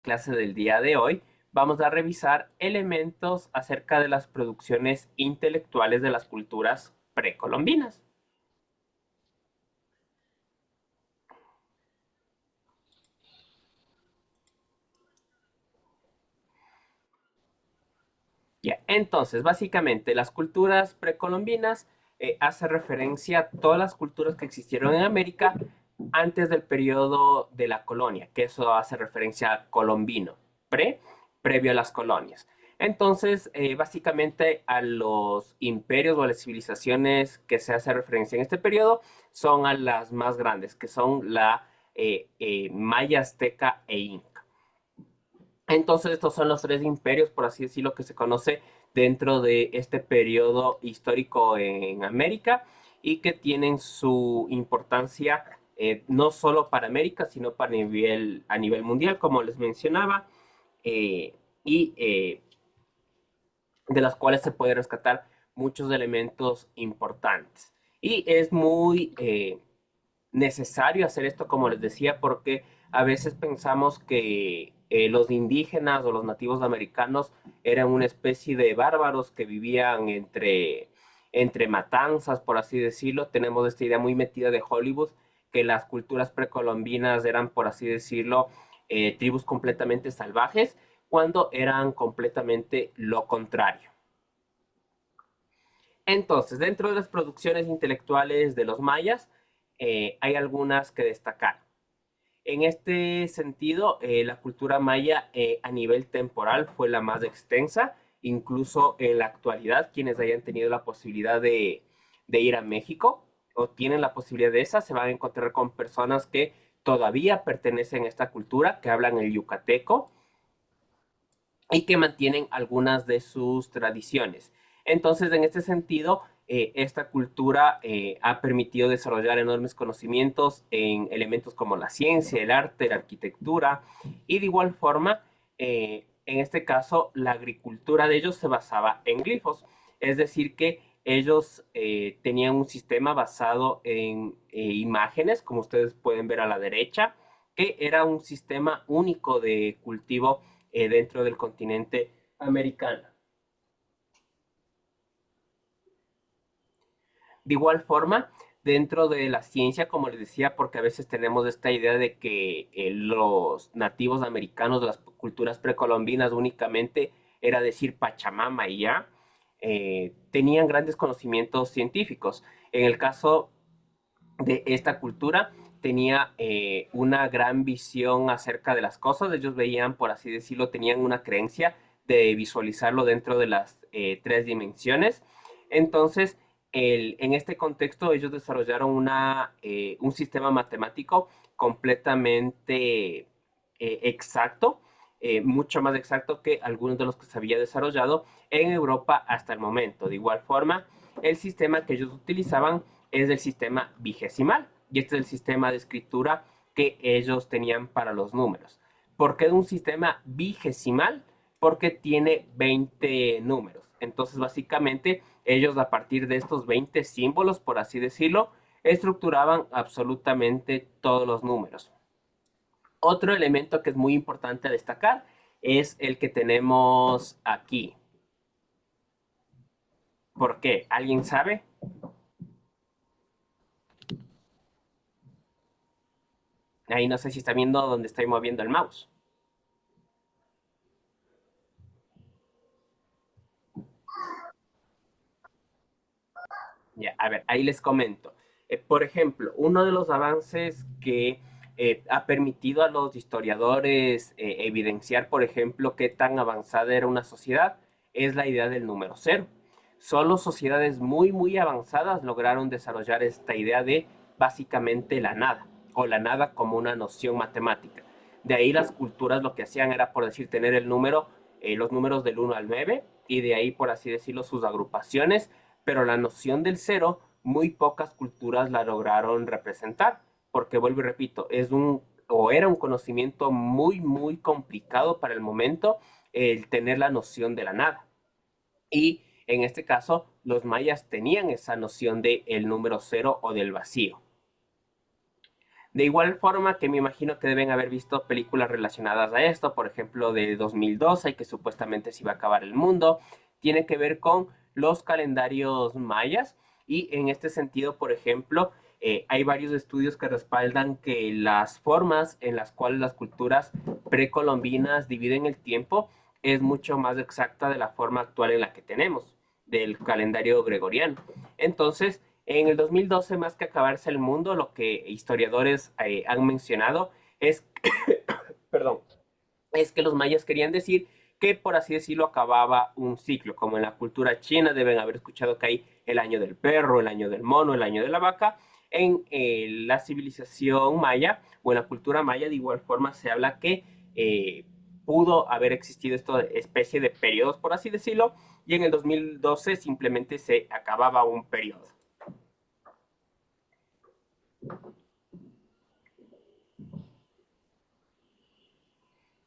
clase del día de hoy vamos a revisar elementos acerca de las producciones intelectuales de las culturas precolombinas. Ya, entonces, básicamente, las culturas precolombinas hace referencia a todas las culturas que existieron en América antes del periodo de la colonia, que eso hace referencia a colombino, previo a las colonias. Entonces, básicamente a los imperios o a las civilizaciones que se hace referencia en este periodo son a las más grandes, que son la maya, azteca e inca. Entonces, estos son los tres imperios, por así decirlo, que se conoce dentro de este periodo histórico en América y que tienen su importancia no solo para América, sino a nivel mundial, como les mencionaba, eh, y de las cuales se puede rescatar muchos elementos importantes. Y es muy necesario hacer esto, como les decía, porque a veces pensamos que los indígenas o los nativos americanos eran una especie de bárbaros que vivían entre matanzas, por así decirlo. Tenemos esta idea muy metida de Hollywood, que las culturas precolombinas eran, por así decirlo, tribus completamente salvajes, cuando eran completamente lo contrario. Entonces, dentro de las producciones intelectuales de los mayas, hay algunas que destacar. En este sentido, la cultura maya a nivel temporal fue la más extensa, incluso en la actualidad, quienes hayan tenido la posibilidad de ir a México o tienen la posibilidad de esa, se van a encontrar con personas que todavía pertenecen a esta cultura, que hablan el yucateco y que mantienen algunas de sus tradiciones. Entonces, en este sentido, esta cultura ha permitido desarrollar enormes conocimientos en elementos como la ciencia, el arte, la arquitectura, y de igual forma, en este caso, la agricultura de ellos se basaba en glifos, es decir, que ellos tenían un sistema basado en imágenes, como ustedes pueden ver a la derecha, que era un sistema único de cultivo dentro del continente americano. De igual forma, dentro de la ciencia, como les decía, porque a veces tenemos esta idea de que los nativos americanos de las culturas precolombinas únicamente era decir Pachamama y ya, tenían grandes conocimientos científicos. En el caso de esta cultura, tenía una gran visión acerca de las cosas. Ellos veían, por así decirlo, tenían una creencia de visualizarlo dentro de las tres dimensiones. Entonces, en este contexto, ellos desarrollaron un sistema matemático completamente exacto, mucho más exacto que algunos de los que se había desarrollado en Europa hasta el momento. De igual forma, el sistema que ellos utilizaban es el sistema vigesimal y este es el sistema de escritura que ellos tenían para los números. ¿Por qué un sistema vigesimal? Porque tiene 20 números. Entonces, básicamente, ellos a partir de estos 20 símbolos, por así decirlo, estructuraban absolutamente todos los números. Otro elemento que es muy importante destacar es el que tenemos aquí. ¿Por qué? ¿Alguien sabe? Ahí no sé si está viendo dónde estoy moviendo el mouse. Ya, a ver, ahí les comento. Por ejemplo, uno de los avances que ha permitido a los historiadores evidenciar, por ejemplo, qué tan avanzada era una sociedad, es la idea del número cero. Solo sociedades muy, muy avanzadas lograron desarrollar esta idea de básicamente la nada, o la nada como una noción matemática. De ahí las culturas lo que hacían era, por decir, tener el número, los números del 1 al 9, y de ahí, por así decirlo, sus agrupaciones, pero la noción del cero, muy pocas culturas la lograron representar, porque vuelvo y repito, o era un conocimiento muy, muy complicado para el momento el tener la noción de la nada. Y en este caso, los mayas tenían esa noción de el número cero o del vacío. De igual forma que me imagino que deben haber visto películas relacionadas a esto, por ejemplo, de 2012, que supuestamente se iba a acabar el mundo, tiene que ver con los calendarios mayas y en este sentido, por ejemplo, hay varios estudios que respaldan que las formas en las cuales las culturas precolombinas dividen el tiempo es mucho más exacta de la forma actual en la que tenemos, del calendario gregoriano. Entonces, en el 2012, más que acabarse el mundo, lo que historiadores han mencionado es, perdón, es que los mayas querían decir que, por así decirlo, acababa un ciclo, como en la cultura china deben haber escuchado que hay el año del perro, el año del mono, el año de la vaca. En la civilización maya o en la cultura maya de igual forma se habla que pudo haber existido esta especie de periodos, por así decirlo, y en el 2012 simplemente se acababa un periodo.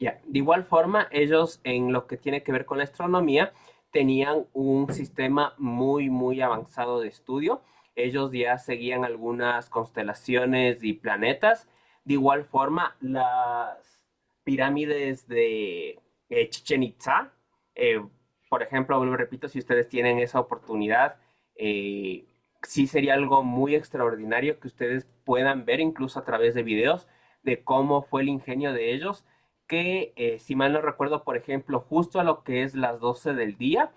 Ya, de igual forma, ellos en lo que tiene que ver con la astronomía tenían un sistema muy, muy avanzado de estudio. Ellos ya seguían algunas constelaciones y planetas. De igual forma, las pirámides de Chichen Itza, eh, por ejemplo, vuelvo y repito, si ustedes tienen esa oportunidad, eh, sí sería algo muy extraordinario que ustedes puedan ver incluso a través de videos de cómo fue el ingenio de ellos que, si mal no recuerdo, por ejemplo, justo a lo que es las 12 del día,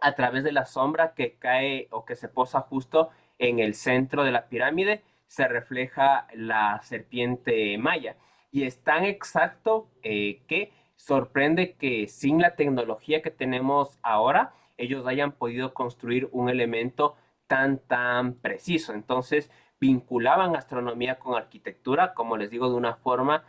a través de la sombra que cae o que se posa justo en el centro de la pirámide, se refleja la serpiente maya. Y es tan exacto que sorprende que sin la tecnología que tenemos ahora, ellos hayan podido construir un elemento tan preciso. Entonces, vinculaban astronomía con arquitectura, como les digo, de una forma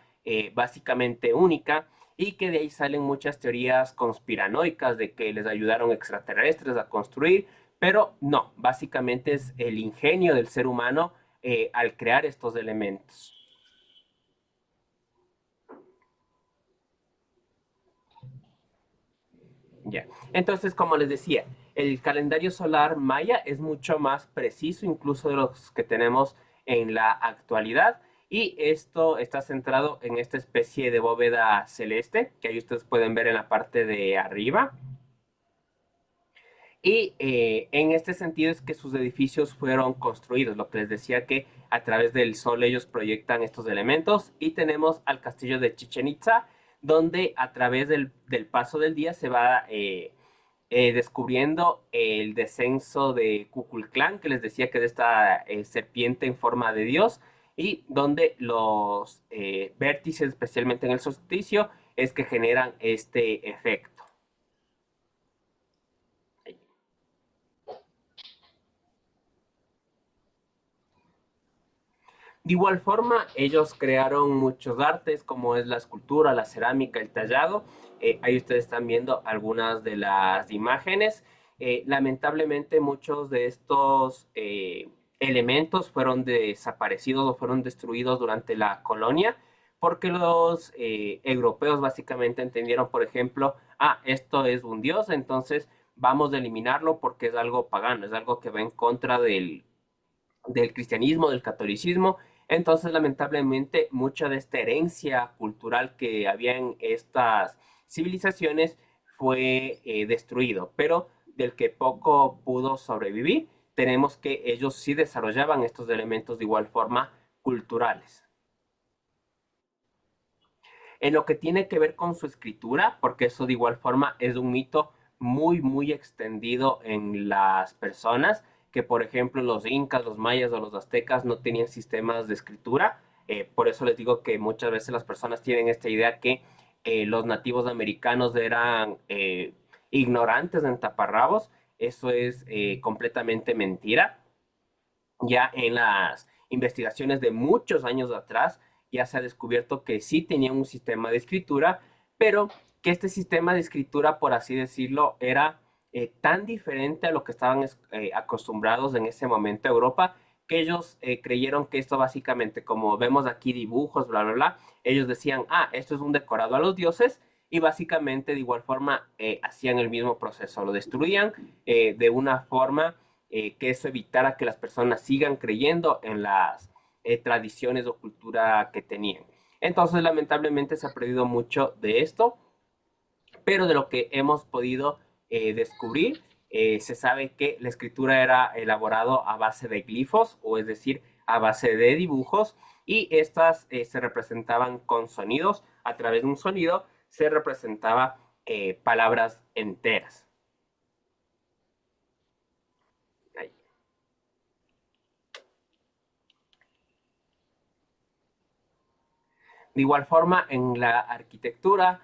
básicamente única y que de ahí salen muchas teorías conspiranoicas de que les ayudaron extraterrestres a construir, pero no, básicamente es el ingenio del ser humano al crear estos elementos. Ya. Entonces, como les decía, el calendario solar maya es mucho más preciso incluso de los que tenemos en la actualidad. Y esto está centrado en esta especie de bóveda celeste que ahí ustedes pueden ver en la parte de arriba. Y en este sentido es que sus edificios fueron construidos, lo que les decía que a través del sol ellos proyectan estos elementos y tenemos al castillo de Chichen Itza, donde a través del paso del día se va descubriendo el descenso de Kukulcán, que les decía que es esta serpiente en forma de Dios, y donde los vértices, especialmente en el solsticio, es que generan este efecto. De igual forma, ellos crearon muchos artes, como es la escultura, la cerámica, el tallado. Ahí ustedes están viendo algunas de las imágenes. Lamentablemente, muchos de estos elementos fueron desaparecidos o fueron destruidos durante la colonia, porque los europeos básicamente entendieron, por ejemplo, esto es un dios, entonces vamos a eliminarlo porque es algo pagano, es algo que va en contra del cristianismo, del catolicismo. Entonces, lamentablemente, mucha de esta herencia cultural que había en estas civilizaciones fue destruido, pero del que poco pudo sobrevivir, tenemos que ellos sí desarrollaban estos elementos de igual forma culturales. En lo que tiene que ver con su escritura, porque eso de igual forma es un mito muy extendido en las personas, que por ejemplo los incas, los mayas o los aztecas no tenían sistemas de escritura. Por eso les digo que muchas veces las personas tienen esta idea que los nativos americanos eran ignorantes en taparrabos. Eso es completamente mentira. Ya en las investigaciones de muchos años atrás, ya se ha descubierto que sí tenían un sistema de escritura, pero que este sistema de escritura, por así decirlo, era tan diferente a lo que estaban acostumbrados en ese momento a Europa, que ellos creyeron que esto básicamente, como vemos aquí dibujos, bla, ellos decían, esto es un decorado a los dioses, y básicamente de igual forma hacían el mismo proceso, lo destruían de una forma que eso evitara que las personas sigan creyendo tradiciones o cultura que tenían. Entonces, lamentablemente se ha perdido mucho de esto, pero de lo que hemos podido descubrir, se sabe que la escritura era elaborado a base de glifos, o es decir, a base de dibujos, y estas se representaban con sonidos. A través de un sonido se representaba palabras enteras. Ahí. De igual forma, en la arquitectura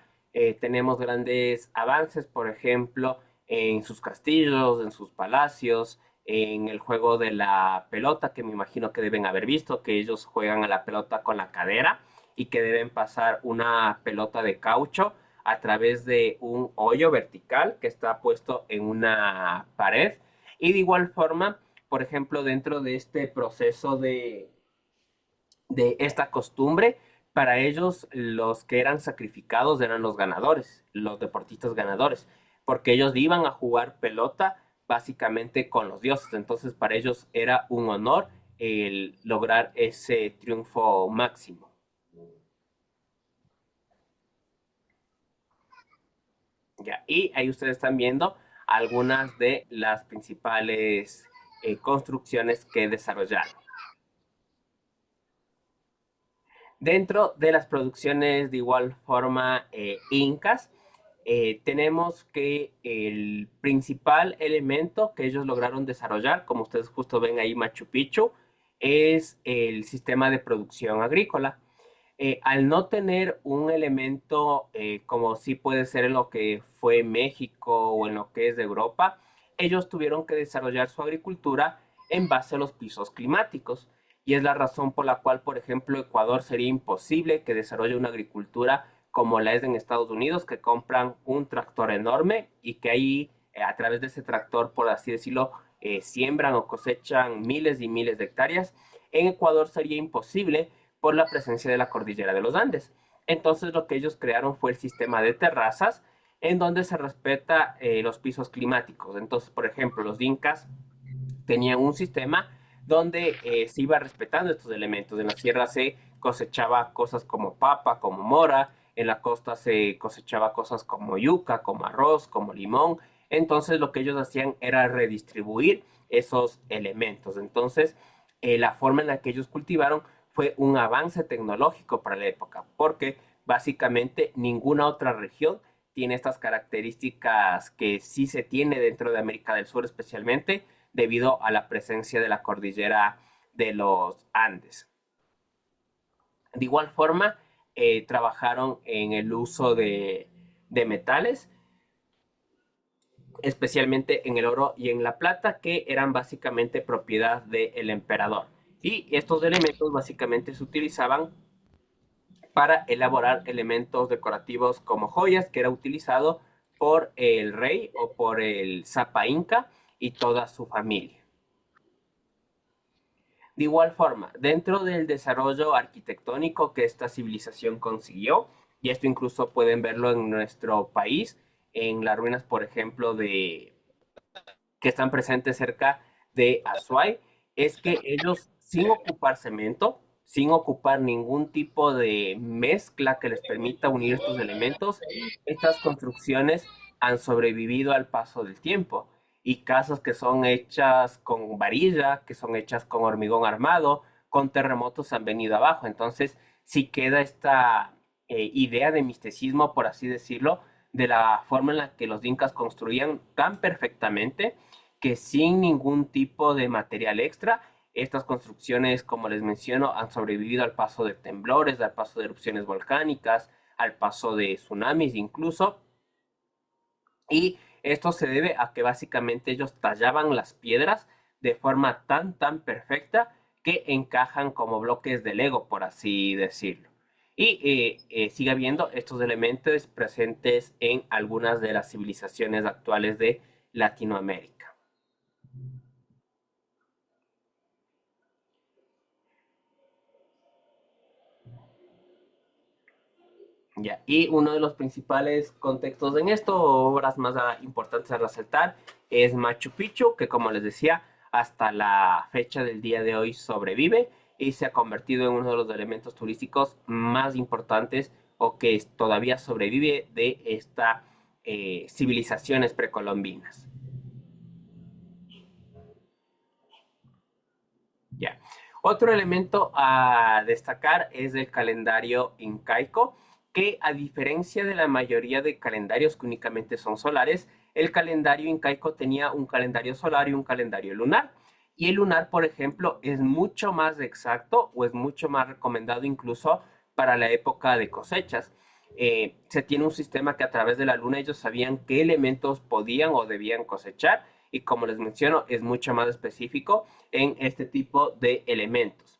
tenemos grandes avances, por ejemplo, en sus castillos, en sus palacios, en el juego de la pelota, que me imagino que deben haber visto, que ellos juegan a la pelota con la cadera y que deben pasar una pelota de caucho a través de un hoyo vertical que está puesto en una pared. Y de igual forma, por ejemplo, dentro de este proceso de esta costumbre, para ellos los que eran sacrificados eran los ganadores, los deportistas ganadores, porque ellos iban a jugar pelota básicamente con los dioses. Entonces para ellos era un honor el lograr ese triunfo máximo. Ya, y ahí ustedes están viendo algunas de las principales construcciones que desarrollaron. Dentro de las producciones de igual forma incas, tenemos que el principal elemento que ellos lograron desarrollar, como ustedes justo ven ahí Machu Picchu, es el sistema de producción agrícola. Al no tener un elemento como sí puede ser en lo que fue México o en lo que es de Europa, ellos tuvieron que desarrollar su agricultura en base a los pisos climáticos. Y es la razón por la cual, por ejemplo, Ecuador sería imposible que desarrolle una agricultura como la es en Estados Unidos, que compran un tractor enorme y que ahí, a través de ese tractor, por así decirlo, siembran o cosechan miles y miles de hectáreas. En Ecuador sería imposible por la presencia de la cordillera de los Andes. Entonces lo que ellos crearon fue el sistema de terrazas en donde se respeta los pisos climáticos. Entonces, por ejemplo, los incas tenían un sistema donde se iba respetando estos elementos. En la sierra se cosechaba cosas como papa, como mora, en la costa se cosechaba cosas como yuca, como arroz, como limón. Entonces lo que ellos hacían era redistribuir esos elementos. Entonces la forma en la que ellos cultivaron fue un avance tecnológico para la época, porque básicamente ninguna otra región tiene estas características que sí se tiene dentro de América del Sur especialmente, debido a la presencia de la cordillera de los Andes. De igual forma, trabajaron en el uso de metales, especialmente en el oro y en la plata, que eran básicamente propiedad del emperador. Y estos elementos básicamente se utilizaban para elaborar elementos decorativos como joyas, que era utilizado por el rey o por el Zapa Inca y toda su familia. De igual forma, dentro del desarrollo arquitectónico que esta civilización consiguió, y esto incluso pueden verlo en nuestro país, en las ruinas, por ejemplo, que están presentes cerca de Azuay, es que ellos, sin ocupar cemento, sin ocupar ningún tipo de mezcla que les permita unir estos elementos, estas construcciones han sobrevivido al paso del tiempo. Y casas que son hechas con varilla, que son hechas con hormigón armado, con terremotos han venido abajo. Entonces, sí queda esta idea de misticismo, por así decirlo, de la forma en la que los incas construían tan perfectamente que sin ningún tipo de material extra, estas construcciones, como les menciono, han sobrevivido al paso de temblores, al paso de erupciones volcánicas, al paso de tsunamis incluso. Y esto se debe a que básicamente ellos tallaban las piedras de forma tan perfecta que encajan como bloques de Lego, por así decirlo. Y sigue habiendo estos elementos presentes en algunas de las civilizaciones actuales de Latinoamérica. Ya, y uno de los principales contextos en esto, obras más importantes a resaltar, es Machu Picchu, que como les decía, hasta la fecha del día de hoy sobrevive y se ha convertido en uno de los elementos turísticos más importantes o que todavía sobrevive de estas civilizaciones precolombinas. Ya. Otro elemento a destacar es el calendario incaico, que a diferencia de la mayoría de calendarios que únicamente son solares, el calendario incaico tenía un calendario solar y un calendario lunar. Y el lunar, por ejemplo, es mucho más exacto o es mucho más recomendado incluso para la época de cosechas. Se tiene un sistema que a través de la luna ellos sabían qué elementos podían o debían cosechar y como les menciono es mucho más específico en este tipo de elementos.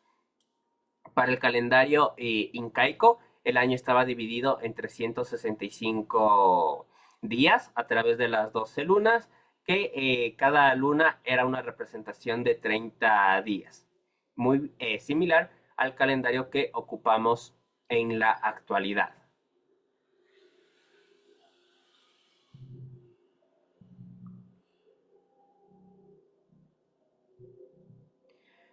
Para el calendario incaico, el año estaba dividido en 365 días a través de las 12 lunas, que cada luna era una representación de 30 días. Muy similar al calendario que ocupamos en la actualidad.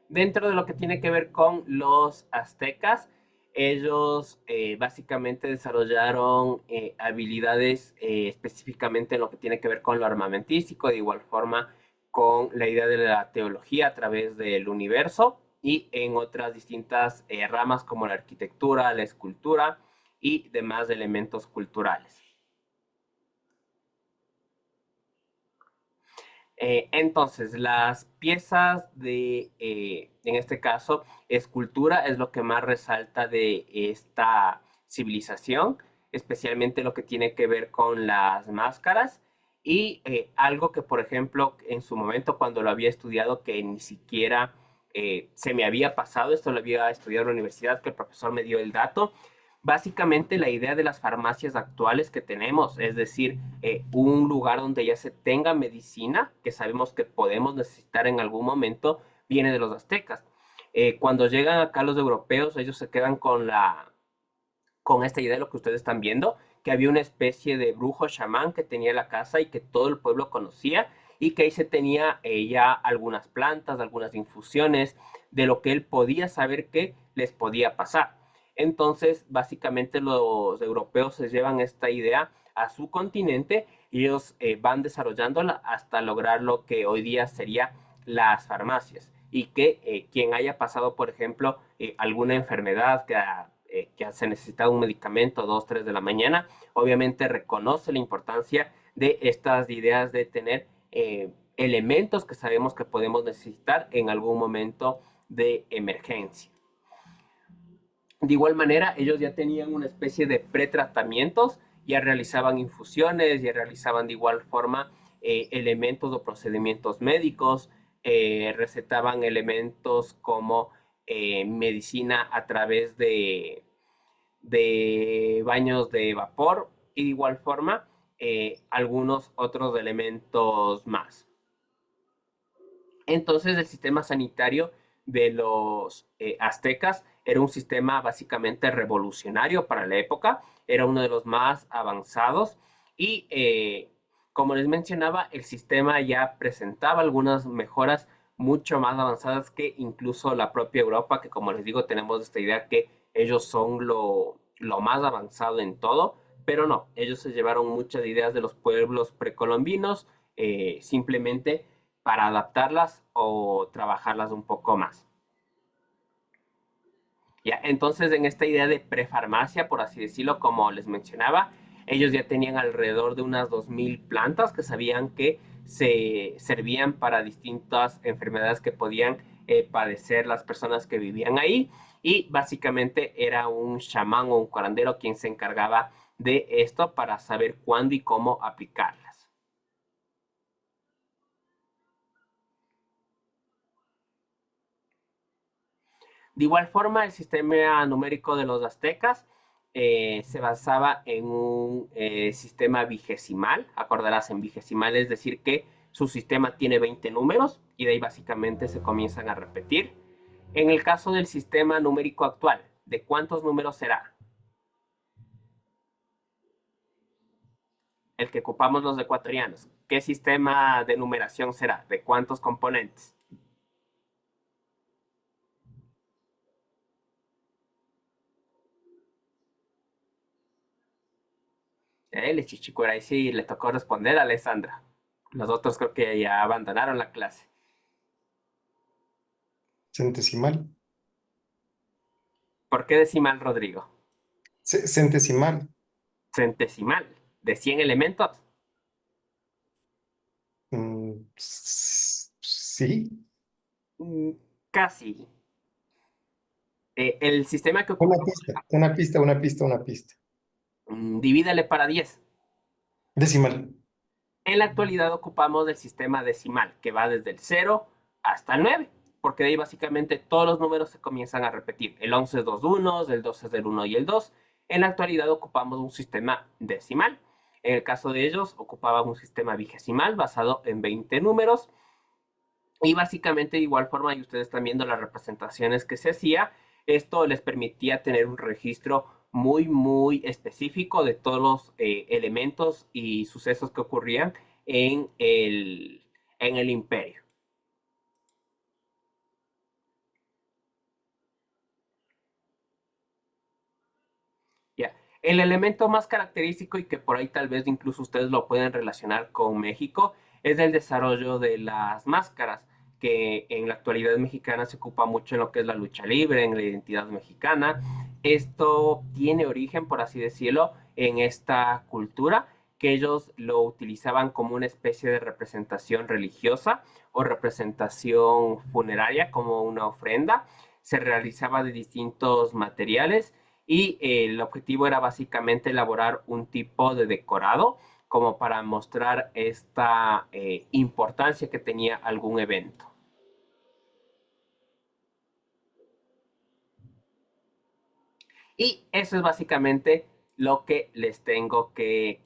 Dentro de lo que tiene que ver con los aztecas, ellos básicamente desarrollaron habilidades específicamente en lo que tiene que ver con lo armamentístico, de igual forma con la idea de la teología a través del universo y en otras distintas ramas como la arquitectura, la escultura y demás elementos culturales. Entonces, las piezas en este caso, escultura es lo que más resalta de esta civilización, especialmente lo que tiene que ver con las máscaras y algo que, por ejemplo, en su momento cuando lo había estudiado, que ni siquiera se me había pasado, esto lo había estudiado en la universidad, que el profesor me dio el dato. Básicamente la idea de las farmacias actuales que tenemos, es decir, un lugar donde ya se tenga medicina, que sabemos que podemos necesitar en algún momento, viene de los aztecas. Cuando llegan acá los europeos, ellos se quedan con esta idea de lo que ustedes están viendo, que había una especie de brujo chamán que tenía la casa y que todo el pueblo conocía y que ahí se tenía ya algunas plantas, algunas infusiones de lo que él podía saber que les podía pasar. Entonces, básicamente los europeos se llevan esta idea a su continente y ellos van desarrollándola hasta lograr lo que hoy día sería las farmacias y que quien haya pasado, por ejemplo, alguna enfermedad que se necesita un medicamento 2, 3 de la mañana, obviamente reconoce la importancia de estas ideas de tener elementos que sabemos que podemos necesitar en algún momento de emergencia. De igual manera, ellos ya tenían una especie de pretratamientos, ya realizaban infusiones, ya realizaban de igual forma elementos o procedimientos médicos, recetaban elementos como medicina a través de baños de vapor y de igual forma algunos otros elementos más. Entonces el sistema sanitario de los aztecas era un sistema básicamente revolucionario para la época, era uno de los más avanzados y como les mencionaba, el sistema ya presentaba algunas mejoras mucho más avanzadas que incluso la propia Europa, que como les digo, tenemos esta idea que ellos son lo más avanzado en todo, pero no, ellos se llevaron muchas ideas de los pueblos precolombinos, simplemente para adaptarlas o trabajarlas un poco más. Ya, entonces en esta idea de prefarmacia, por así decirlo, como les mencionaba, ellos ya tenían alrededor de unas 2000 plantas que sabían que se servían para distintas enfermedades que podían padecer las personas que vivían ahí y básicamente era un chamán o un curandero quien se encargaba de esto para saber cuándo y cómo aplicarlas. De igual forma, el sistema numérico de los aztecas se basaba en un sistema vigesimal, acordarás en vigesimal, es decir, que su sistema tiene 20 números y de ahí básicamente se comienzan a repetir. En el caso del sistema numérico actual, ¿de cuántos números será? El que ocupamos los ecuatorianos. ¿Qué sistema de numeración será? ¿De cuántos componentes? El Chichicuera, ahí sí le tocó responder a Alessandra. Los otros creo que ya abandonaron la clase. Centesimal. ¿Por qué decimal, Rodrigo? Centesimal. Centesimal, de 100 elementos. Sí. Mm, Casi. El sistema que Una ocupamos, pista, una pista, una pista, una pista. divídale para 10. Decimal. En la actualidad ocupamos el sistema decimal, que va desde el 0 hasta el 9, porque de ahí básicamente todos los números se comienzan a repetir. El 11 es dos unos, el 2 es el uno y el 2. En la actualidad ocupamos un sistema decimal. En el caso de ellos, ocupaban un sistema vigesimal basado en 20 números. Y básicamente de igual forma, y ustedes están viendo las representaciones que se hacía, esto les permitía tener un registro muy, muy específico de todos los elementos y sucesos que ocurrían en el imperio. Ya. El elemento más característico y que por ahí tal vez incluso ustedes lo pueden relacionar con México es el desarrollo de las máscaras, que en la actualidad mexicana se ocupa mucho en lo que es la lucha libre, en la identidad mexicana. Esto tiene origen, por así decirlo, en esta cultura, que ellos lo utilizaban como una especie de representación religiosa o representación funeraria, como una ofrenda. Se realizaba de distintos materiales y el objetivo era básicamente elaborar un tipo de decorado como para mostrar esta importancia que tenía algún evento. Y eso es básicamente lo que les tengo que